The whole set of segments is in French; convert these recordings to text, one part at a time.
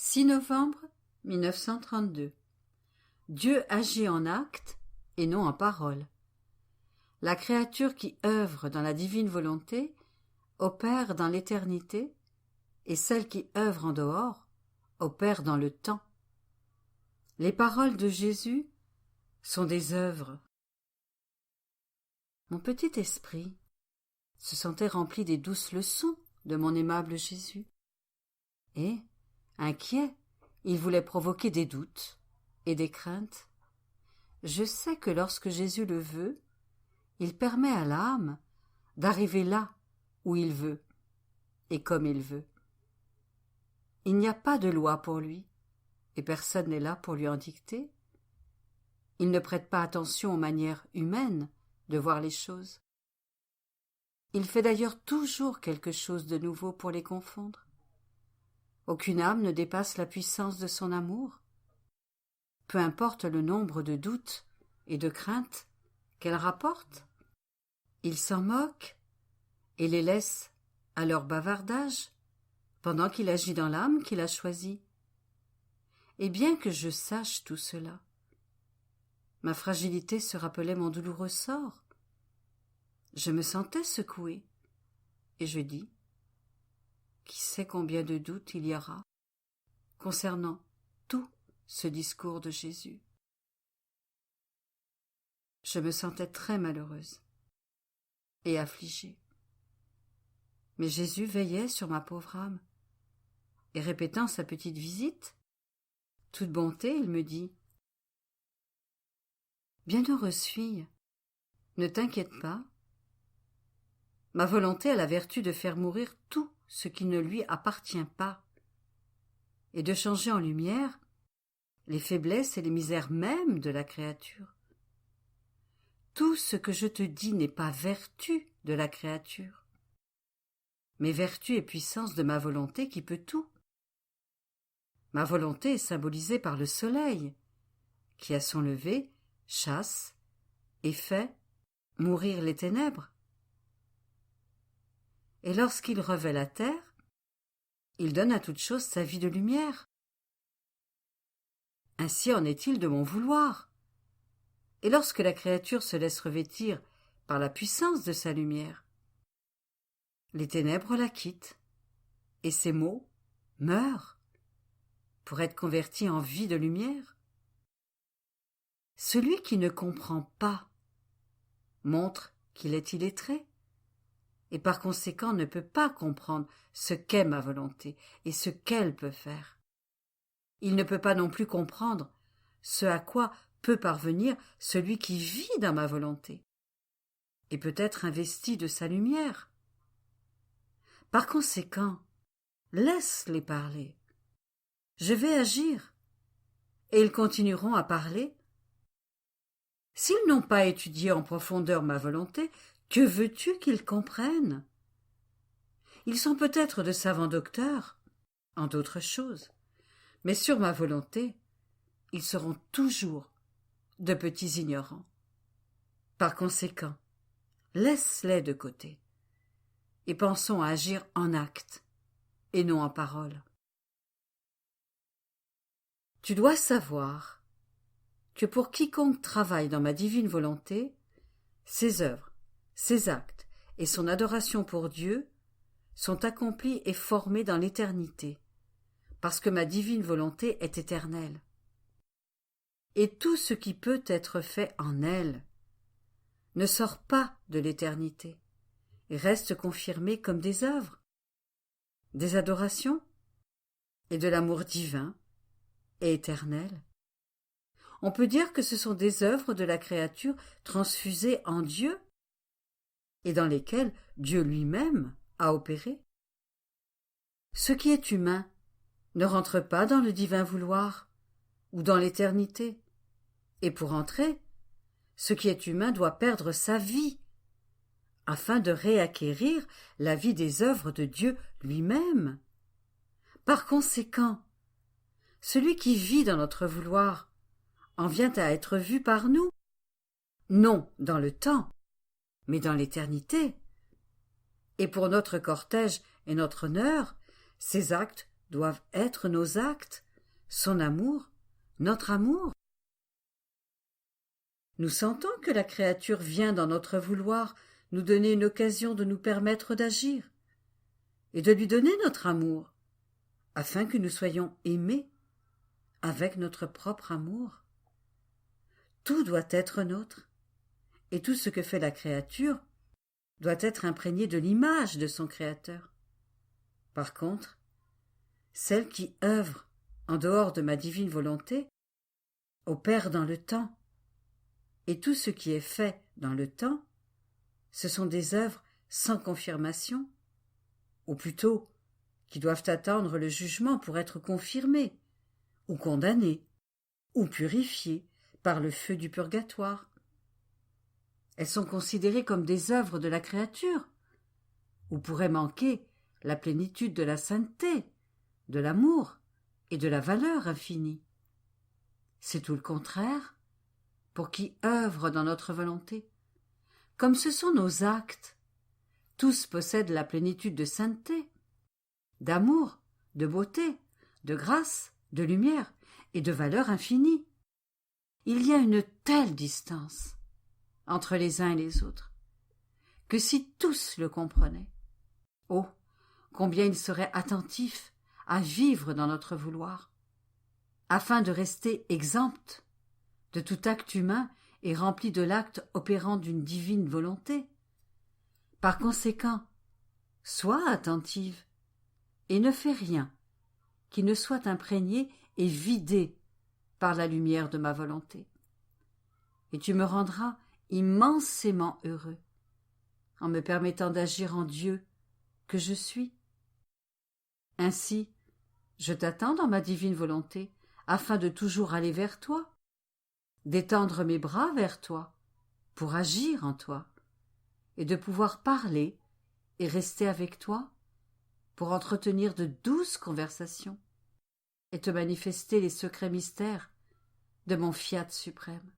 6 novembre 1932. Dieu agit en acte et non en parole. La créature qui œuvre dans la divine volonté opère dans l'éternité, et celle qui œuvre en dehors opère dans le temps. Les paroles de Jésus sont des œuvres. Mon petit esprit se sentait rempli des douces leçons de mon aimable Jésus. Et, inquiet, il voulait provoquer des doutes et des craintes. Je sais que lorsque Jésus le veut, il permet à l'âme d'arriver là où il veut et comme il veut. Il n'y a pas de loi pour lui, et personne n'est là pour lui en dicter. Il ne prête pas attention aux manières humaines de voir les choses. Il fait d'ailleurs toujours quelque chose de nouveau pour les confondre. Aucune âme ne dépasse la puissance de son amour. Peu importe le nombre de doutes et de craintes qu'elle rapporte, il s'en moque et les laisse à leur bavardage pendant qu'il agit dans l'âme qu'il a choisie. Et bien que je sache tout cela, ma fragilité se rappelait mon douloureux sort. Je me sentais secouée, et je dis, qui sait combien de doutes il y aura concernant tout ce discours de Jésus. Je me sentais très malheureuse et affligée. Mais Jésus veillait sur ma pauvre âme, et répétant sa petite visite, toute bonté, il me dit « Bienheureuse fille, ne t'inquiète pas. Ma volonté a la vertu de faire mourir tout ce qui ne lui appartient pas, et de changer en lumière les faiblesses et les misères mêmes de la créature. Tout ce que je te dis n'est pas vertu de la créature, mais vertu et puissance de ma volonté qui peut tout. Ma volonté est symbolisée par le soleil, qui à son lever chasse et fait mourir les ténèbres. Et lorsqu'il revêt la terre, il donne à toute chose sa vie de lumière. Ainsi en est-il de mon vouloir. Et lorsque la créature se laisse revêtir par la puissance de sa lumière, les ténèbres la quittent, et ses maux meurent pour être convertis en vie de lumière. Celui qui ne comprend pas montre qu'il est illettré, et par conséquent ne peut pas comprendre ce qu'est ma volonté et ce qu'elle peut faire. Il ne peut pas non plus comprendre ce à quoi peut parvenir celui qui vit dans ma volonté et peut être investi de sa lumière. Par conséquent, laisse-les parler. Je vais agir, et ils continueront à parler. S'ils n'ont pas étudié en profondeur ma volonté, que veux-tu qu'ils comprennent? Ils sont peut-être de savants docteurs en d'autres choses, mais sur ma volonté, ils seront toujours de petits ignorants. Par conséquent, laisse-les de côté, et pensons à agir en acte, et non en parole. Tu dois savoir que pour quiconque travaille dans ma divine volonté, ses œuvres, ses actes et son adoration pour Dieu sont accomplis et formés dans l'éternité, parce que ma divine volonté est éternelle. Et tout ce qui peut être fait en elle ne sort pas de l'éternité et reste confirmé comme des œuvres, des adorations et de l'amour divin et éternel. On peut dire que ce sont des œuvres de la créature transfusées en Dieu et dans lesquelles Dieu lui-même a opéré. Ce qui est humain ne rentre pas dans le divin vouloir ou dans l'éternité, et pour entrer, ce qui est humain doit perdre sa vie afin de réacquérir la vie des œuvres de Dieu lui-même. Par conséquent, celui qui vit dans notre vouloir en vient à être vu par nous, non dans le temps, mais dans l'éternité. Et pour notre cortège et notre honneur, ces actes doivent être nos actes, son amour, notre amour. Nous sentons que la créature vient dans notre vouloir nous donner une occasion de nous permettre d'agir et de lui donner notre amour, afin que nous soyons aimés avec notre propre amour. Tout doit être nôtre, et tout ce que fait la créature doit être imprégné de l'image de son Créateur. Par contre, celle qui œuvre en dehors de ma divine volonté opère dans le temps, et tout ce qui est fait dans le temps, ce sont des œuvres sans confirmation, ou plutôt qui doivent attendre le jugement pour être confirmées, ou condamnées, ou purifiées par le feu du purgatoire. Elles sont considérées comme des œuvres de la créature, où pourrait manquer la plénitude de la sainteté, de l'amour et de la valeur infinie. C'est tout le contraire pour qui œuvre dans notre volonté. Comme ce sont nos actes, tous possèdent la plénitude de sainteté, d'amour, de beauté, de grâce, de lumière et de valeur infinie. Il y a une telle distance entre les uns et les autres, que si tous le comprenaient, oh, combien ils seraient attentifs à vivre dans notre vouloir, afin de rester exempts de tout acte humain et remplis de l'acte opérant d'une divine volonté. Par conséquent, sois attentive et ne fais rien qui ne soit imprégné et vidé par la lumière de ma volonté. Et tu me rendras immensément heureux en me permettant d'agir en Dieu que je suis. Ainsi, je t'attends dans ma divine volonté afin de toujours aller vers toi, d'étendre mes bras vers toi pour agir en toi et de pouvoir parler et rester avec toi pour entretenir de douces conversations et te manifester les secrets mystères de mon fiat suprême.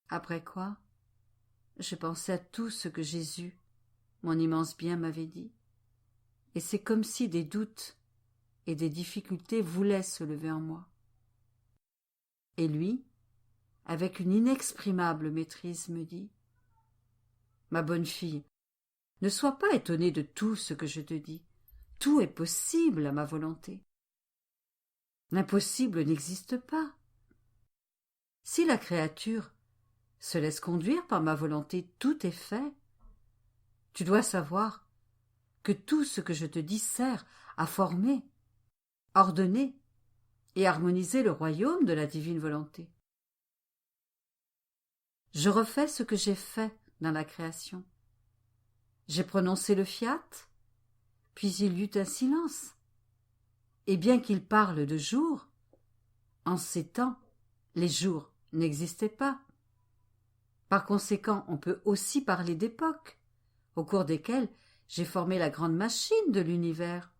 Après quoi, je pensais à tout ce que Jésus, mon immense bien, m'avait dit, et c'est comme si des doutes et des difficultés voulaient se lever en moi. Et lui, avec une inexprimable maîtrise, me dit « Ma bonne fille, ne sois pas étonnée de tout ce que je te dis. Tout est possible à ma volonté. L'impossible n'existe pas. Si la créature se laisse conduire par ma volonté, tout est fait. Tu dois savoir que tout ce que je te dis sert à former, ordonner et harmoniser le royaume de la divine volonté. Je refais ce que j'ai fait dans la création. J'ai prononcé le fiat, puis il y eut un silence. Et bien qu'il parle de jours, en ces temps, les jours n'existaient pas. Par conséquent, on peut aussi parler d'époques, au cours desquelles j'ai formé la grande machine de l'univers.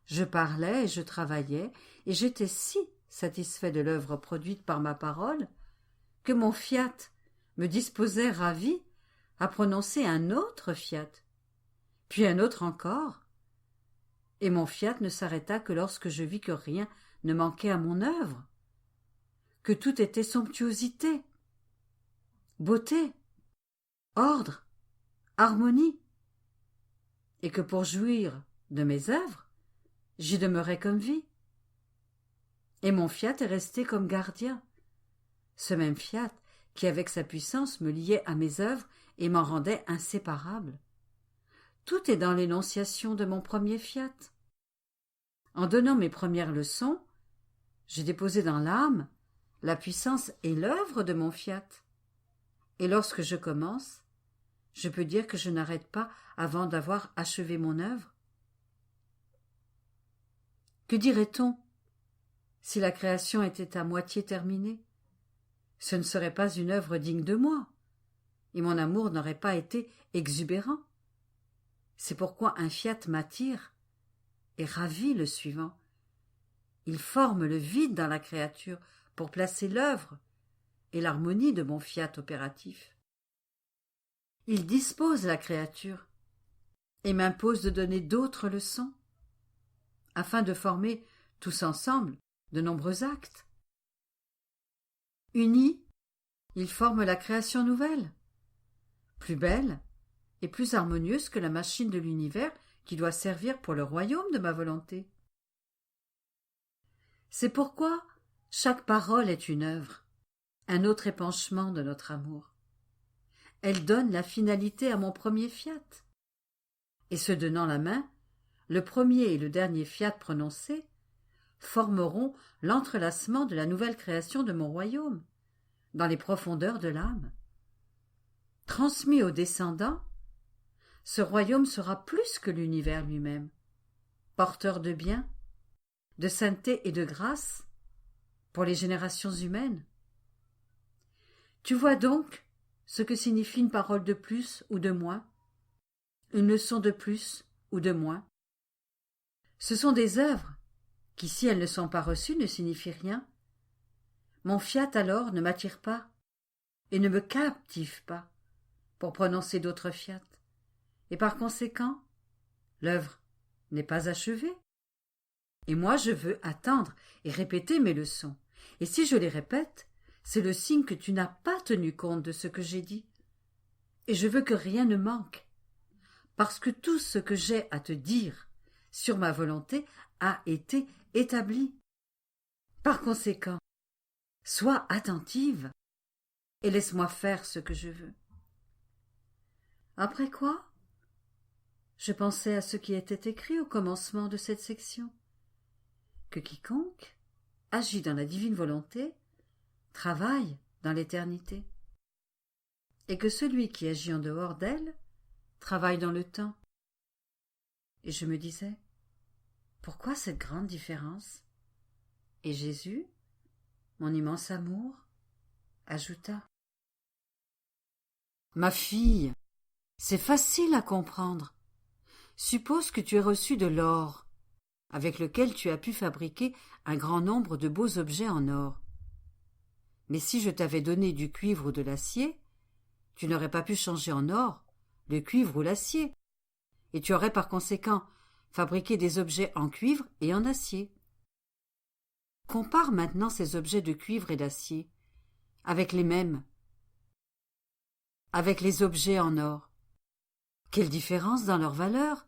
Je parlais et je travaillais, et j'étais si satisfait de l'œuvre produite par ma parole, que mon fiat me disposait ravi à prononcer un autre fiat, puis un autre encore, et mon fiat ne s'arrêta que lorsque je vis que rien ne manquait à mon œuvre, que tout était somptuosité, beauté, ordre, harmonie, et que pour jouir de mes œuvres, j'y demeurais comme vie. Et mon fiat est resté comme gardien, ce même fiat qui avec sa puissance me liait à mes œuvres et m'en rendait inséparable. Tout est dans l'énonciation de mon premier fiat. En donnant mes premières leçons, j'ai déposé dans l'âme la puissance et l'œuvre de mon fiat. Et lorsque je commence, je peux dire que je n'arrête pas avant d'avoir achevé mon œuvre. Que dirait-on si la création était à moitié terminée? Ce ne serait pas une œuvre digne de moi, et mon amour n'aurait pas été exubérant. C'est pourquoi un fiat m'attire et ravit le suivant. Il forme le vide dans la créature pour placer l'œuvre et l'harmonie de mon fiat opératif. Il dispose la créature et m'impose de donner d'autres leçons, afin de former, tous ensemble, de nombreux actes. Unis, ils forment la création nouvelle, plus belle et plus harmonieuse que la machine de l'univers qui doit servir pour le royaume de ma volonté. C'est pourquoi chaque parole est une œuvre, un autre épanchement de notre amour. Elle donne la finalité à mon premier fiat. Et se donnant la main, le premier et le dernier fiat prononcés formeront l'entrelacement de la nouvelle création de mon royaume, dans les profondeurs de l'âme. Transmis aux descendants, ce royaume sera plus que l'univers lui-même, porteur de bien, de sainteté et de grâce pour les générations humaines. Tu vois donc ce que signifie une parole de plus ou de moins, une leçon de plus ou de moins. Ce sont des œuvres qui, si elles ne sont pas reçues, ne signifient rien. Mon fiat alors ne m'attire pas et ne me captive pas pour prononcer d'autres fiat, et par conséquent, l'œuvre n'est pas achevée. Et moi je veux attendre et répéter mes leçons, et si je les répète, c'est le signe que tu n'as pas tenu compte de ce que j'ai dit, et je veux que rien ne manque, parce que tout ce que j'ai à te dire sur ma volonté a été établi. Par conséquent, sois attentive et laisse-moi faire ce que je veux. Après quoi, je pensais à ce qui était écrit au commencement de cette section, que quiconque agit dans la divine volonté travaille dans l'éternité, et que celui qui agit en dehors d'elle travaille dans le temps. Et je me disais, pourquoi cette grande différence? Et Jésus, mon immense amour, ajouta, ma fille, c'est facile à comprendre. Suppose que tu aies reçu de l'or, avec lequel tu as pu fabriquer un grand nombre de beaux objets en or. Mais si je t'avais donné du cuivre ou de l'acier, tu n'aurais pas pu changer en or le cuivre ou l'acier, et tu aurais par conséquent fabriqué des objets en cuivre et en acier. Compare maintenant ces objets de cuivre et d'acier avec les mêmes, avec les objets en or. Quelle différence dans leur valeur!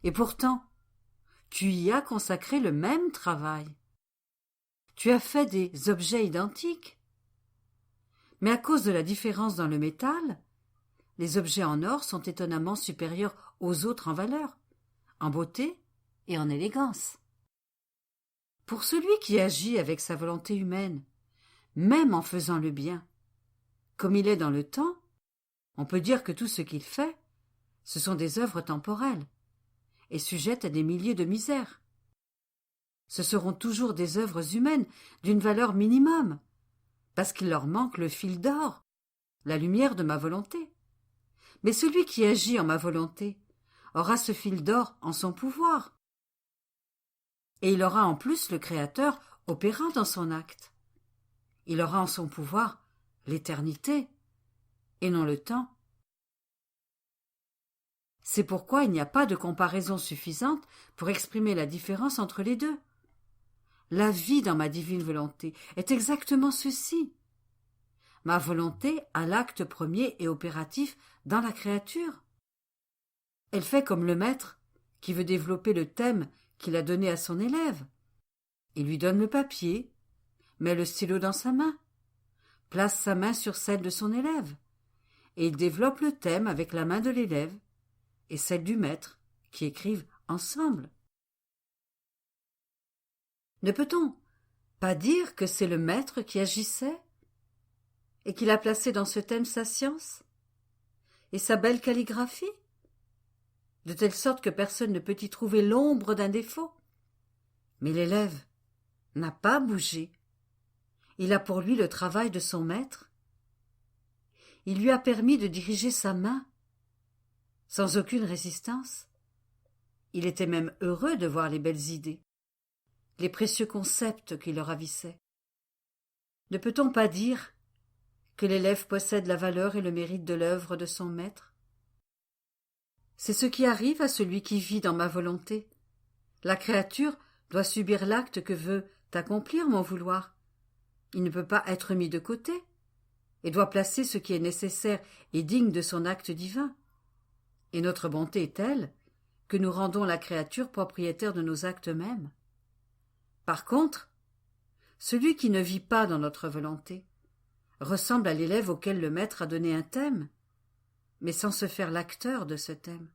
Et pourtant, tu y as consacré le même travail. Tu as fait des objets identiques. Mais à cause de la différence dans le métal, les objets en or sont étonnamment supérieurs aux autres en valeur, en beauté et en élégance. Pour celui qui agit avec sa volonté humaine, même en faisant le bien, comme il est dans le temps, on peut dire que tout ce qu'il fait, ce sont des œuvres temporelles et sujettes à des milliers de misères. Ce seront toujours des œuvres humaines d'une valeur minimum, parce qu'il leur manque le fil d'or, la lumière de ma volonté. Mais celui qui agit en ma volonté aura ce fil d'or en son pouvoir. Et il aura en plus le Créateur opérant dans son acte. Il aura en son pouvoir l'éternité, et non le temps. C'est pourquoi il n'y a pas de comparaison suffisante pour exprimer la différence entre les deux. La vie dans ma divine volonté est exactement ceci. Ma volonté a l'acte premier et opératif dans la créature. Elle fait comme le maître qui veut développer le thème qu'il a donné à son élève. Il lui donne le papier, met le stylo dans sa main, place sa main sur celle de son élève, et il développe le thème avec la main de l'élève et celle du maître, qui écrivent ensemble. Ne peut-on pas dire que c'est le maître qui agissait et qu'il a placé dans ce thème sa science et sa belle calligraphie, de telle sorte que personne ne peut y trouver l'ombre d'un défaut? Mais l'élève n'a pas bougé. Il a pour lui le travail de son maître. Il lui a permis de diriger sa main sans aucune résistance. Il était même heureux de voir les belles idées, les précieux concepts qui le ravissaient. Ne peut-on pas dire que l'élève possède la valeur et le mérite de l'œuvre de son maître? C'est ce qui arrive à celui qui vit dans ma volonté. La créature doit subir l'acte que veut accomplir mon vouloir. Il ne peut pas être mis de côté, et doit placer ce qui est nécessaire et digne de son acte divin. Et notre bonté est telle que nous rendons la créature propriétaire de nos actes mêmes. Par contre, celui qui ne vit pas dans notre volonté ressemble à l'élève auquel le maître a donné un thème, mais sans se faire l'acteur de ce thème.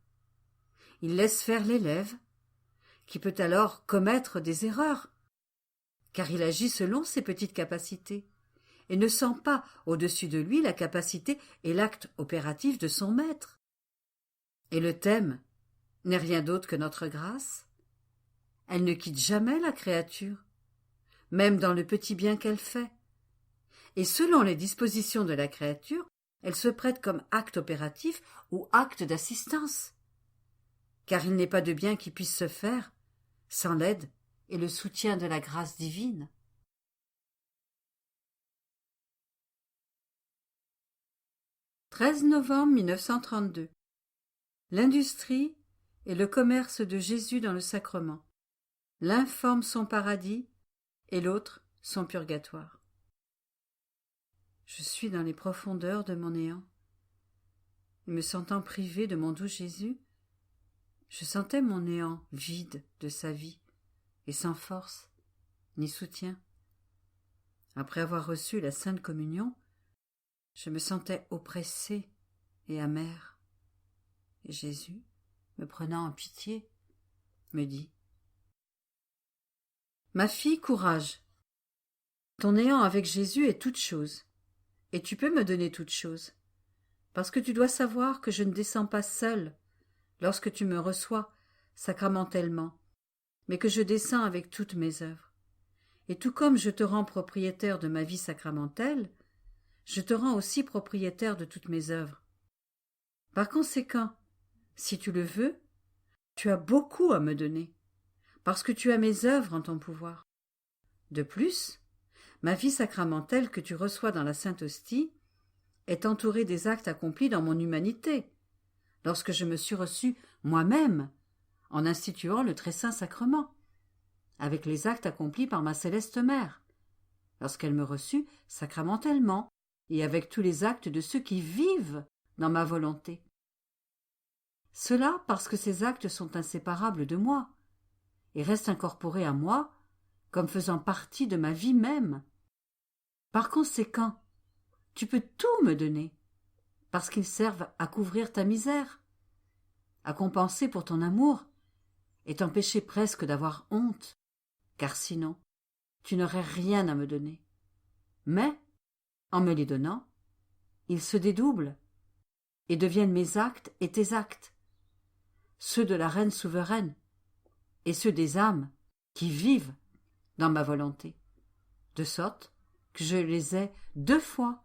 Il laisse faire l'élève, qui peut alors commettre des erreurs, car il agit selon ses petites capacités, et ne sent pas au-dessus de lui la capacité et l'acte opératif de son maître. Et le thème n'est rien d'autre que notre grâce. Elle ne quitte jamais la créature, même dans le petit bien qu'elle fait. Et selon les dispositions de la créature, elle se prête comme acte opératif ou acte d'assistance. Car il n'est pas de bien qui puisse se faire sans l'aide et le soutien de la grâce divine. « 13 novembre 1932. L'industrie et le commerce de Jésus dans le sacrement. L'un forme son paradis et l'autre son purgatoire. Je suis dans les profondeurs de mon néant, et me sentant privé de mon doux Jésus, je sentais mon néant vide de sa vie et sans force ni soutien. Après avoir reçu la Sainte Communion, je me sentais oppressé et amer. Et Jésus, me prenant en pitié, me dit : « Ma fille, courage. Ton néant avec Jésus est toute chose, et tu peux me donner toute chose, parce que tu dois savoir que je ne descends pas seul lorsque tu me reçois sacramentellement, mais que je descends avec toutes mes œuvres. Et tout comme je te rends propriétaire de ma vie sacramentelle, je te rends aussi propriétaire de toutes mes œuvres. Par conséquent, si tu le veux, tu as beaucoup à me donner, parce que tu as mes œuvres en ton pouvoir. De plus, ma vie sacramentelle que tu reçois dans la Sainte Hostie est entourée des actes accomplis dans mon humanité, lorsque je me suis reçu moi-même en instituant le très saint sacrement, avec les actes accomplis par ma céleste mère, lorsqu'elle me reçut sacramentellement, et avec tous les actes de ceux qui vivent dans ma volonté. Cela parce que ces actes sont inséparables de moi, et restent incorporés à moi comme faisant partie de ma vie même. Par conséquent, tu peux tout me donner, parce qu'ils servent à couvrir ta misère, à compenser pour ton amour, et t'empêcher presque d'avoir honte, car sinon, tu n'aurais rien à me donner. Mais, en me les donnant, ils se dédoublent, et deviennent mes actes et tes actes, ceux de la reine souveraine, et ceux des âmes qui vivent dans ma volonté, de sorte que je les ai 2 fois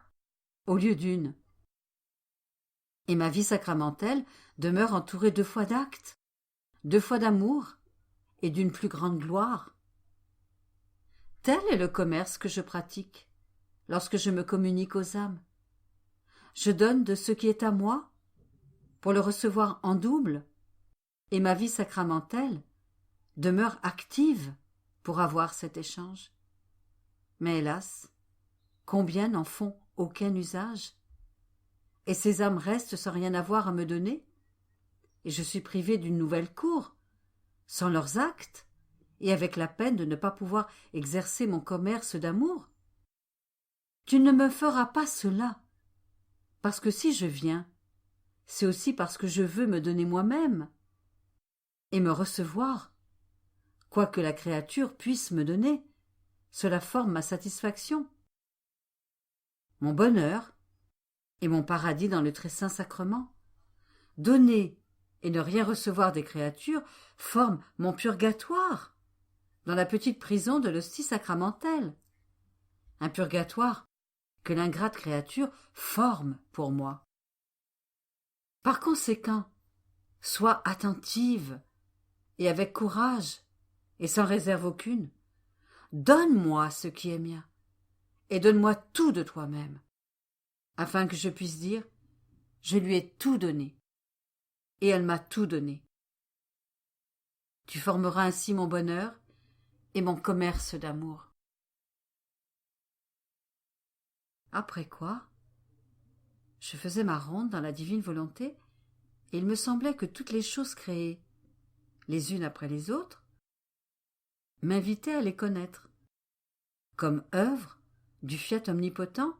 au lieu d'une. Et ma vie sacramentelle demeure entourée 2 fois d'actes, 2 fois d'amour et d'une plus grande gloire. Tel est le commerce que je pratique lorsque je me communique aux âmes. Je donne de ce qui est à moi pour le recevoir en double, et ma vie sacramentelle demeure active pour avoir cet échange. Mais hélas, combien n'en font aucun usage? Et ces âmes restent sans rien avoir à me donner, et je suis privé d'une nouvelle cour, sans leurs actes, et avec la peine de ne pas pouvoir exercer mon commerce d'amour. Tu ne me feras pas cela, parce que si je viens, c'est aussi parce que je veux me donner moi-même, et me recevoir. Quoi que la créature puisse me donner, cela forme ma satisfaction. Mon bonheur et mon paradis dans le très saint sacrement. Donner et ne rien recevoir des créatures forment mon purgatoire dans la petite prison de l'hostie sacramentelle. Un purgatoire que l'ingrate créature forme pour moi. Par conséquent, sois attentive et avec courage et sans réserve aucune. Donne-moi ce qui est mien et donne-moi tout de toi-même, afin que je puisse dire : je lui ai tout donné. et elle m'a tout donné. Tu formeras ainsi mon bonheur et mon commerce d'amour. » Après quoi, je faisais ma ronde dans la divine volonté, et il me semblait que toutes les choses créées, les unes après les autres, m'invitaient à les connaître, comme œuvre du fiat omnipotent,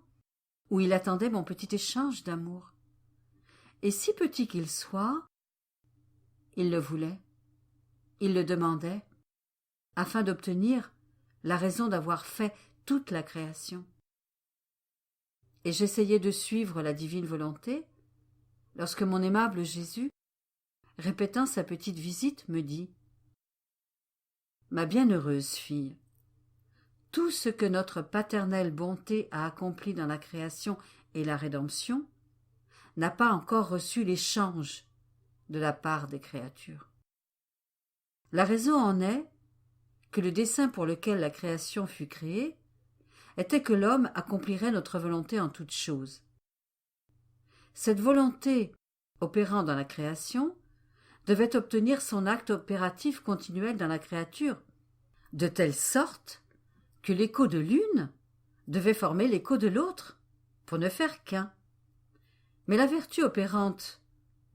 où il attendait mon petit échange d'amour. Et si petit qu'il soit, il le voulait, il le demandait, afin d'obtenir la raison d'avoir fait toute la création. Et j'essayais de suivre la divine volonté, lorsque mon aimable Jésus, répétant sa petite visite, me dit : « Ma bienheureuse fille, tout ce que notre paternelle bonté a accompli dans la création et la rédemption n'a pas encore reçu l'échange de la part des créatures. La raison en est que le dessein pour lequel la création fut créée était que l'homme accomplirait notre volonté en toutes choses. Cette volonté, opérant dans la création, devait obtenir son acte opératif continuel dans la créature, de telle sorte que l'écho de l'une devait former l'écho de l'autre, pour ne faire qu'un. Mais la vertu opérante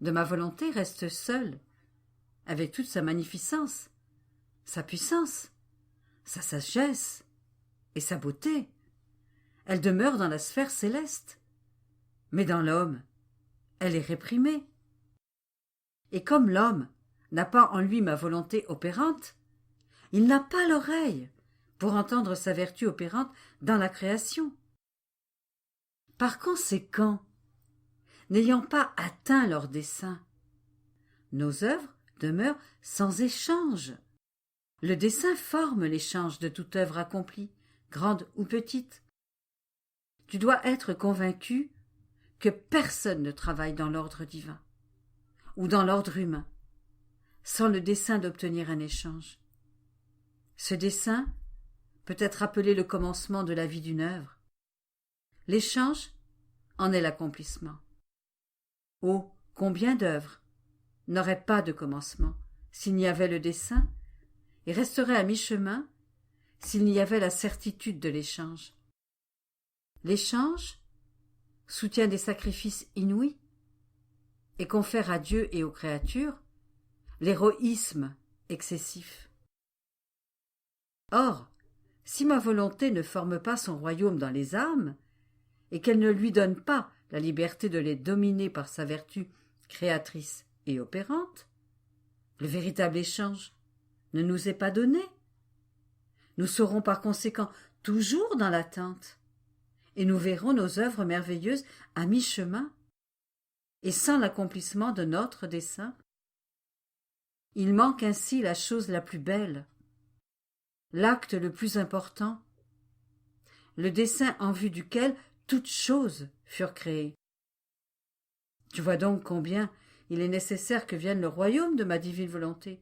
de ma volonté reste seule, avec toute sa magnificence, sa puissance, sa sagesse et sa beauté. Elle demeure dans la sphère céleste, mais dans l'homme, elle est réprimée. Et comme l'homme n'a pas en lui ma volonté opérante, il n'a pas l'oreille pour entendre sa vertu opérante dans la création. Par conséquent, n'ayant pas atteint leur dessein, nos œuvres demeurent sans échange. Le dessein forme l'échange de toute œuvre accomplie, grande ou petite. Tu dois être convaincu que personne ne travaille dans l'ordre divin ou dans l'ordre humain sans le dessein d'obtenir un échange. Ce dessein peut être appelé le commencement de la vie d'une œuvre. L'échange en est l'accomplissement. Oh, combien d'œuvres n'auraient pas de commencement s'il n'y avait le dessein et resteraient à mi-chemin s'il n'y avait la certitude de l'échange. L'échange soutient des sacrifices inouïs et confère à Dieu et aux créatures l'héroïsme excessif. Or, si ma volonté ne forme pas son royaume dans les âmes, et qu'elle ne lui donne pas la liberté de les dominer par sa vertu créatrice et opérante, le véritable échange ne nous est pas donné. Nous serons par conséquent toujours dans l'attente, et nous verrons nos œuvres merveilleuses à mi-chemin, et sans l'accomplissement de notre dessein. Il manque ainsi la chose la plus belle, l'acte le plus important, le dessein en vue duquel toutes choses furent créées. Tu vois donc combien il est nécessaire que vienne le royaume de ma divine volonté.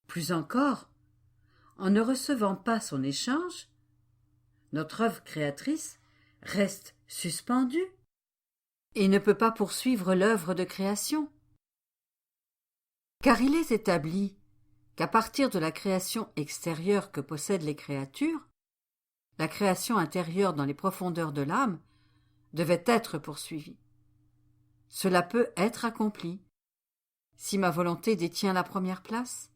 Plus encore, en ne recevant pas son échange, notre œuvre créatrice reste suspendue et ne peut pas poursuivre l'œuvre de création. Car il est établi qu'à partir de la création extérieure que possèdent les créatures, la création intérieure dans les profondeurs de l'âme devait être poursuivie. Cela peut être accompli si ma volonté détient la première place.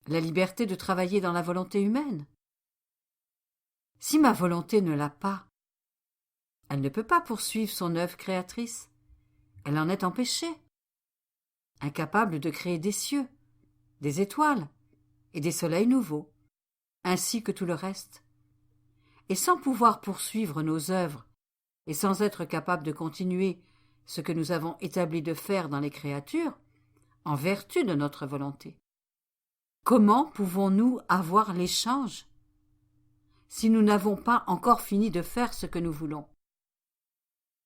La liberté de travailler dans la volonté humaine. Si ma volonté ne l'a pas, elle ne peut pas poursuivre son œuvre créatrice. Elle en est empêchée, incapable de créer des cieux, des étoiles et des soleils nouveaux, ainsi que tout le reste. Et sans pouvoir poursuivre nos œuvres, et sans être capable de continuer ce que nous avons établi de faire dans les créatures, en vertu de notre volonté. Comment pouvons-nous avoir l'échange si nous n'avons pas encore fini de faire ce que nous voulons?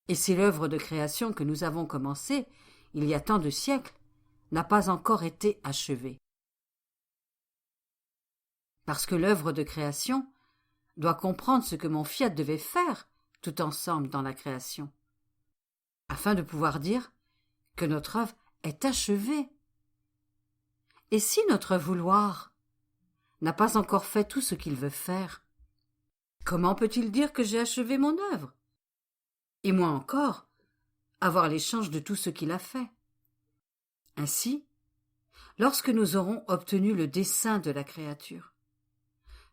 Et si l'œuvre de création que nous avons commencée il y a tant de siècles n'a pas encore été achevée? Parce que l'œuvre de création doit comprendre ce que mon fiat devait faire tout ensemble dans la création, afin de pouvoir dire que notre œuvre est achevée. Et si notre vouloir n'a pas encore fait tout ce qu'il veut faire, comment peut-il dire que j'ai achevé mon œuvre? Et moins encore, avoir l'échange de tout ce qu'il a fait. Ainsi, lorsque nous aurons obtenu le dessein de la créature,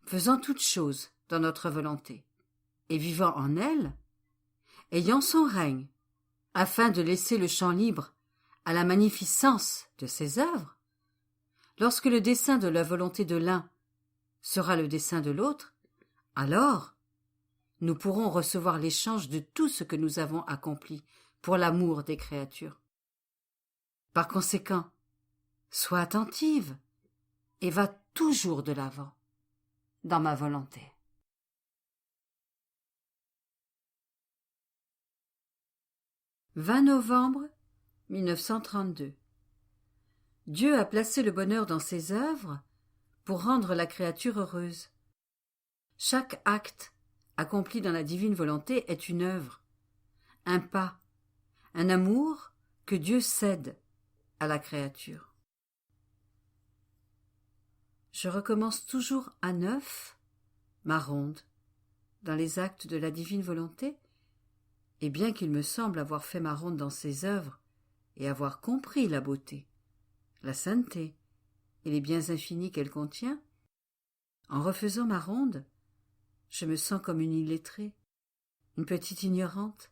faisant toutes choses dans notre volonté, et vivant en elle, ayant son règne, afin de laisser le champ libre à la magnificence de ses œuvres, lorsque le dessein de la volonté de l'un sera le dessein de l'autre, alors nous pourrons recevoir l'échange de tout ce que nous avons accompli pour l'amour des créatures. Par conséquent, sois attentive et va toujours de l'avant dans ma volonté. « 20 novembre 1932. Dieu a placé le bonheur dans ses œuvres pour rendre la créature heureuse. Chaque acte accompli dans la divine volonté est une œuvre, un pas, un amour que Dieu cède à la créature. Je recommence toujours à neuf ma ronde dans les actes de la divine volonté, et bien qu'il me semble avoir fait ma ronde dans ses œuvres et avoir compris la beauté, la sainteté et les biens infinis qu'elle contient, en refaisant ma ronde, je me sens comme une illettrée, une petite ignorante,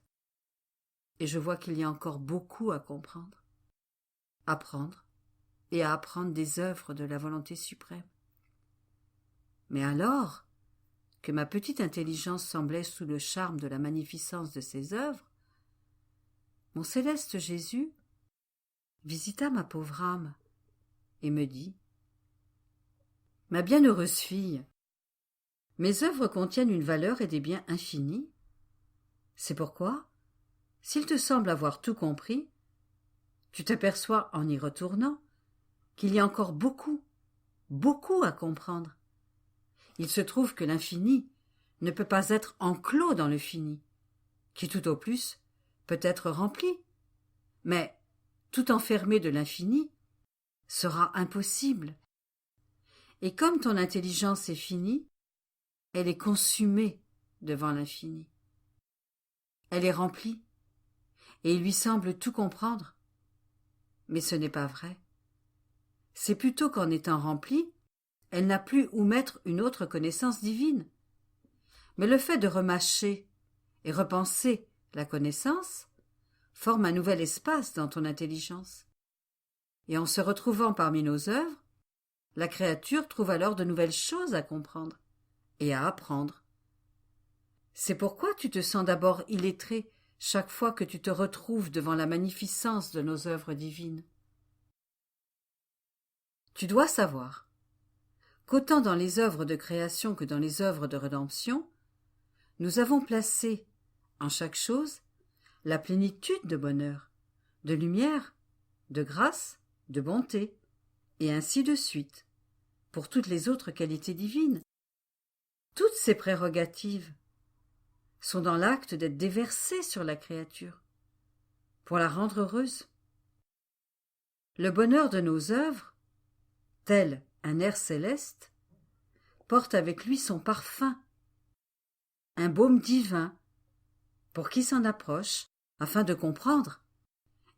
et je vois qu'il y a encore beaucoup à comprendre, apprendre et à apprendre des œuvres de la volonté suprême. Mais alors que ma petite intelligence semblait sous le charme de la magnificence de ses œuvres, mon céleste Jésus visita ma pauvre âme et me dit : « Ma bienheureuse fille, mes œuvres contiennent une valeur et des biens infinis. C'est pourquoi, s'il te semble avoir tout compris, tu t'aperçois en y retournant qu'il y a encore beaucoup, beaucoup à comprendre. Il se trouve que l'infini ne peut pas être enclos dans le fini, qui tout au plus peut être rempli, mais tout enfermé de l'infini sera impossible. Et comme ton intelligence est finie, elle est consumée devant l'infini. Elle est remplie, et il lui semble tout comprendre. Mais ce n'est pas vrai. C'est plutôt qu'en étant remplie, elle n'a plus où mettre une autre connaissance divine. Mais le fait de remâcher et repenser la connaissance forme un nouvel espace dans ton intelligence. Et en se retrouvant parmi nos œuvres, la créature trouve alors de nouvelles choses à comprendre et à apprendre. C'est pourquoi tu te sens d'abord illettré chaque fois que tu te retrouves devant la magnificence de nos œuvres divines. Tu dois savoir qu'autant dans les œuvres de création que dans les œuvres de rédemption, nous avons placé, en chaque chose, la plénitude de bonheur, de lumière, de grâce, de bonté, et ainsi de suite, pour toutes les autres qualités divines. Toutes ces prérogatives sont dans l'acte d'être déversées sur la créature, pour la rendre heureuse. Le bonheur de nos œuvres, tel un air céleste, porte avec lui son parfum, un baume divin, pour qui s'en approche, afin de comprendre,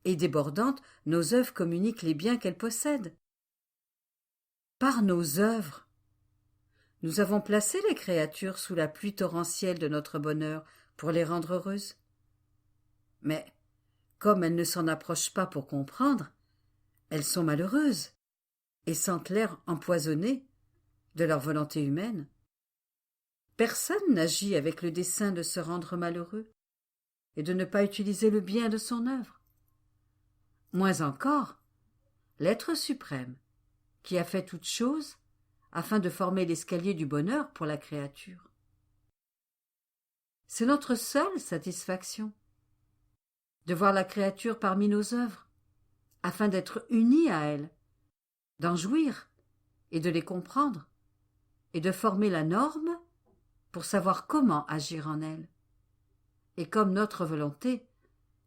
et débordantes, nos œuvres communiquent les biens qu'elles possèdent. Par nos œuvres, nous avons placé les créatures sous la pluie torrentielle de notre bonheur pour les rendre heureuses. Mais, comme elles ne s'en approchent pas pour comprendre, elles sont malheureuses et sentent l'air empoisonné de leur volonté humaine. Personne n'agit avec le dessein de se rendre malheureux et de ne pas utiliser le bien de son œuvre. Moins encore, l'être suprême, qui a fait toutes choses, afin de former l'escalier du bonheur pour la créature. C'est notre seule satisfaction, de voir la créature parmi nos œuvres, afin d'être unis à elle, d'en jouir et de les comprendre, et de former la norme pour savoir comment agir en elle. Et comme notre volonté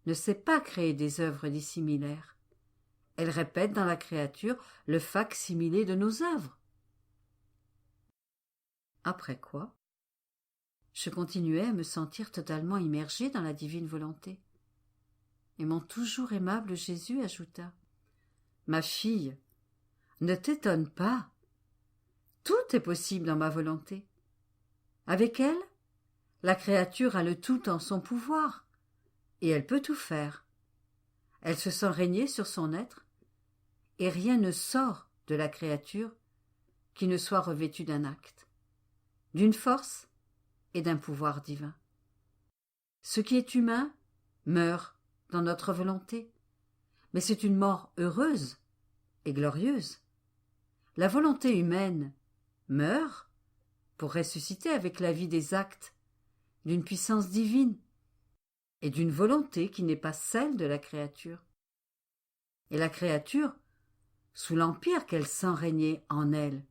ne sait pas créer des œuvres dissimilaires. Elle répète dans la créature le fac-similé de nos œuvres. Après quoi, je continuais à me sentir totalement immergée dans la divine volonté. Et mon toujours aimable Jésus ajouta : « Ma fille, ne t'étonne pas. Tout est possible dans ma volonté. Avec elle, la créature a le tout en son pouvoir, et elle peut tout faire. Elle se sent régner sur son être, et rien ne sort de la créature qui ne soit revêtu d'un acte, d'une force et d'un pouvoir divin. Ce qui est humain meurt dans notre volonté, mais c'est une mort heureuse et glorieuse. La volonté humaine meurt pour ressusciter avec la vie des actes d'une puissance divine et d'une volonté qui n'est pas celle de la créature. Et la créature, sous l'empire qu'elle sent régner en elle,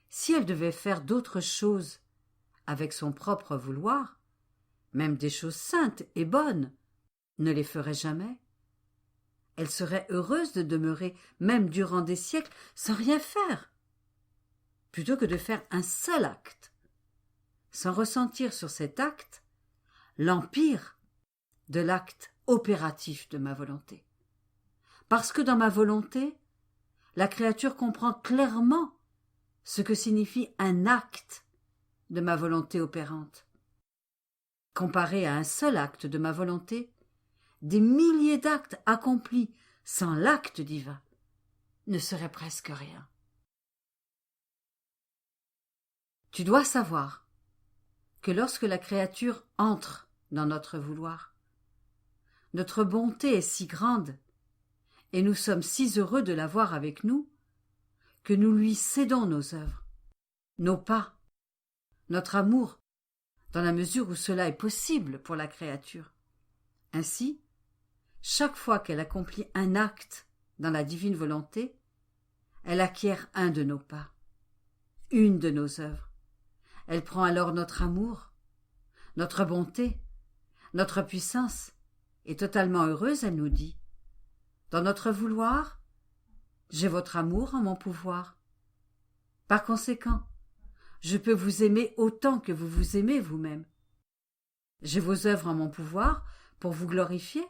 si elle devait faire d'autres choses avec son propre vouloir, même des choses saintes et bonnes, ne les ferait jamais. Elle serait heureuse de demeurer, même durant des siècles, sans rien faire, plutôt que de faire un seul acte, sans ressentir sur cet acte l'empire de l'acte opératif de ma volonté. Parce que dans ma volonté, la créature comprend clairement ce que signifie un acte de ma volonté opérante. Comparé à un seul acte de ma volonté, des milliers d'actes accomplis sans l'acte divin ne seraient presque rien. Tu dois savoir que lorsque la créature entre dans notre vouloir, notre bonté est si grande et nous sommes si heureux de l'avoir avec nous que nous lui cédons nos œuvres, nos pas, notre amour, dans la mesure où cela est possible pour la créature. Ainsi, chaque fois qu'elle accomplit un acte dans la divine volonté, elle acquiert un de nos pas, une de nos œuvres. Elle prend alors notre amour, notre bonté, notre puissance, et totalement heureuse, elle nous dit : dans notre vouloir, j'ai votre amour en mon pouvoir. Par conséquent, je peux vous aimer autant que vous vous aimez vous-même. J'ai vos œuvres en mon pouvoir pour vous glorifier,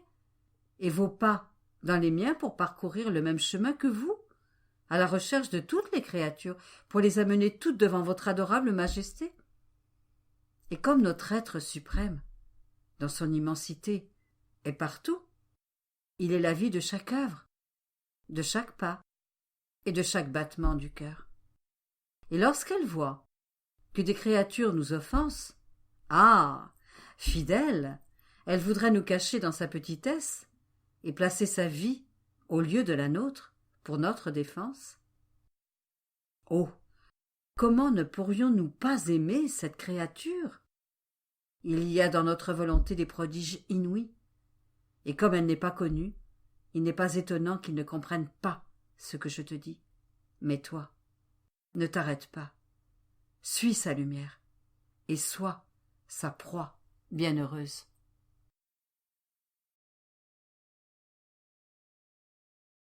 et vos pas dans les miens pour parcourir le même chemin que vous, à la recherche de toutes les créatures, pour les amener toutes devant votre adorable majesté. Et comme notre être suprême, dans son immensité, est partout, il est la vie de chaque œuvre, de chaque pas et de chaque battement du cœur. Et lorsqu'elle voit que des créatures nous offensent, ah, fidèle, elle voudrait nous cacher dans sa petitesse et placer sa vie au lieu de la nôtre pour notre défense. Oh, comment ne pourrions-nous pas aimer cette créature ? Il y a dans notre volonté des prodiges inouïs, et comme elle n'est pas connue, il n'est pas étonnant qu'ils ne comprennent pas ce que je te dis. Mais toi, ne t'arrête pas, suis sa lumière, et sois sa proie bienheureuse.